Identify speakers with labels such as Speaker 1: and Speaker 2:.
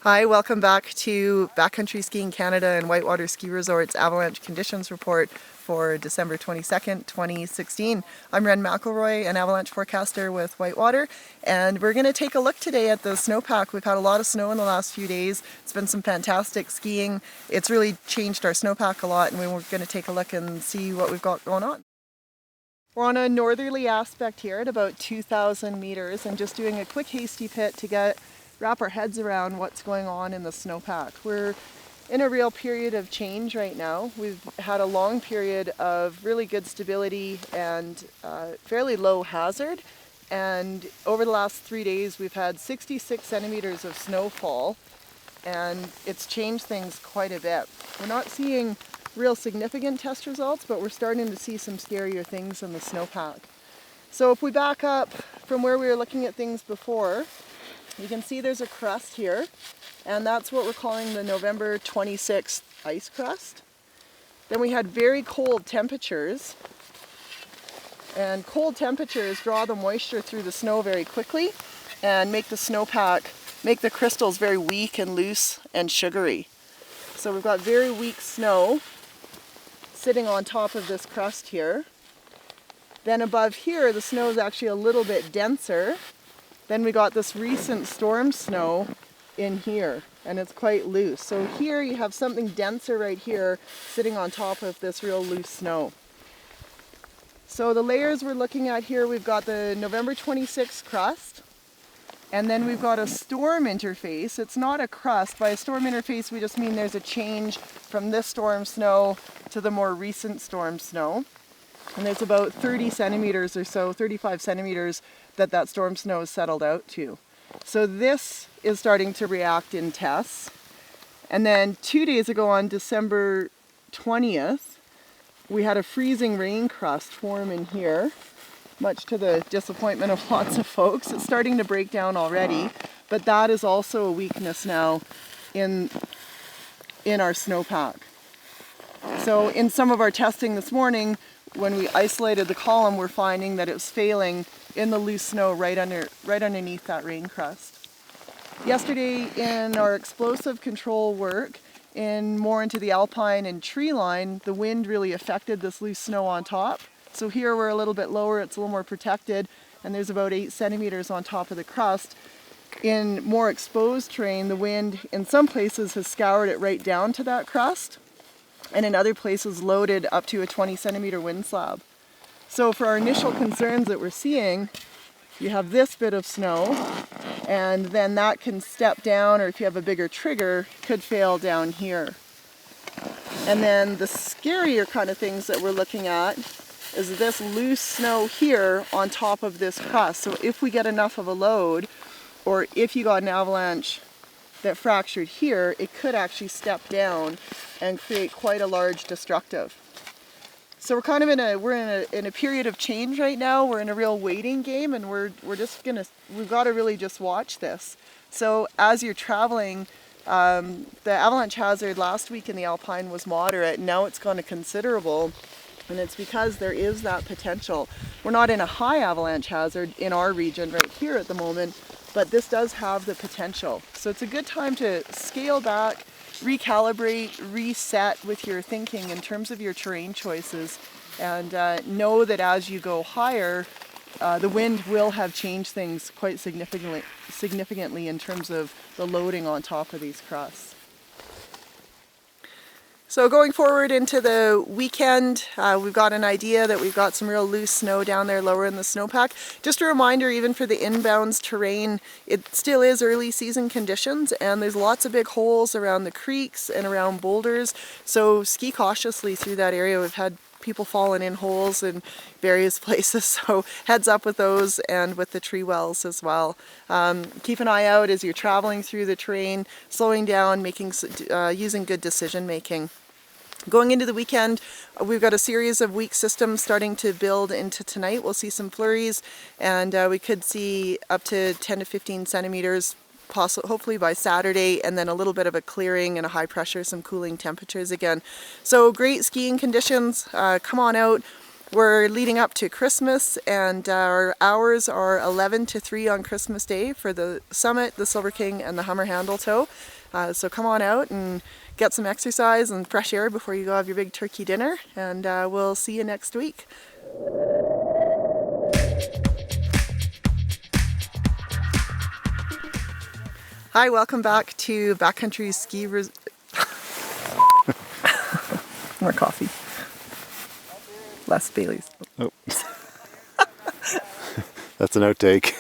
Speaker 1: Hi, welcome back to Backcountry Skiing Canada and Whitewater Ski Resort's Avalanche Conditions Report for December 22nd, 2016. I'm Ren McElroy, an avalanche forecaster with Whitewater, and we're going to take a look today at the snowpack. We've had a lot of snow in the last few days. It's been some fantastic skiing. It's really changed our snowpack a lot, and we're going to take a look and see what we've got going on. We're on a northerly aspect here at about 2,000 meters and just doing a quick hasty pit to wrap our heads around what's going on in the snowpack. We're in a real period of change right now. We've had a long period of really good stability and fairly low hazard. And over the last 3 days, we've had 66 centimeters of snowfall, and it's changed things quite a bit. We're not seeing real significant test results, but we're starting to see some scarier things in the snowpack. So if we back up from where we were looking at things before, you can see there's a crust here, and that's what we're calling the November 26th ice crust. Then we had very cold temperatures, and cold temperatures draw the moisture through the snow very quickly and make the snowpack, make the crystals very weak and loose and sugary. So we've got very weak snow sitting on top of this crust here. Then above here, the snow is actually a little bit denser. Then we got this recent storm snow in here, and it's quite loose. So here you have something denser right here sitting on top of this real loose snow. So the layers we're looking at here, we've got the November 26th crust, and then we've got a storm interface. It's not a crust. By a storm interface, we just mean there's a change from this storm snow to the more recent storm snow. And there's about 30 centimeters or so, 35 centimeters that storm snow is settled out to. So this is starting to react in tests. And then 2 days ago on December 20th, we had a freezing rain crust form in here, much to the disappointment of lots of folks. It's starting to break down already, but that is also a weakness now in our snowpack. So in some of our testing this morning, when we isolated the column, we're finding that it was failing in the loose snow right underneath that rain crust. Yesterday in our explosive control work, more into the alpine and tree line, the wind really affected this loose snow on top. So here we're a little bit lower, it's a little more protected, and there's about 8 centimeters on top of the crust. In more exposed terrain, the wind in some places has scoured it right down to that crust, and in other places loaded up to a 20 centimeter wind slab. So for our initial concerns that we're seeing, you have this bit of snow, and then that can step down, or if you have a bigger trigger, could fail down here. And then the scarier kind of things that we're looking at is this loose snow here on top of this crust. So if we get enough of a load, or if you got an avalanche that fractured here, it could actually step down and create quite a large destructive. So we're kind of in a period of change right now. We're in a real waiting game, and we've got to really just watch this. So as you're traveling, the avalanche hazard last week in the Alpine was moderate. Now it's gone to considerable, and it's because there is that potential. We're not in a high avalanche hazard in our region right here at the moment, but this does have the potential. So it's a good time to scale back, recalibrate, reset with your thinking in terms of your terrain choices, and know that as you go higher, the wind will have changed things quite significantly in terms of the loading on top of these crusts. So going forward into the weekend, we've got an idea that we've got some real loose snow down there lower in the snowpack. Just a reminder, even for the inbounds terrain, it still is early season conditions, and there's lots of big holes around the creeks and around boulders, so ski cautiously through that area. We've had people falling in holes in various places, so heads up with those and with the tree wells as well. Keep an eye out as you're traveling through the terrain, slowing down, using good decision making. Going into the weekend, we've got a series of weak systems starting to build into tonight. We'll see some flurries, and we could see up to 10 to 15 centimeters hopefully by Saturday, and then a little bit of a clearing and a high pressure, some cooling temperatures again. So great skiing conditions. Come on out. We're leading up to Christmas, and our hours are 11 to 3 on Christmas Day for the Summit, the Silver King, and the Hummer Handle Tow. So come on out and get some exercise and fresh air before you go have your big turkey dinner, and we'll see you next week. Hi, welcome back to Backcountry Ski Resort. More coffee. Less Baileys.
Speaker 2: Oh. That's an outtake.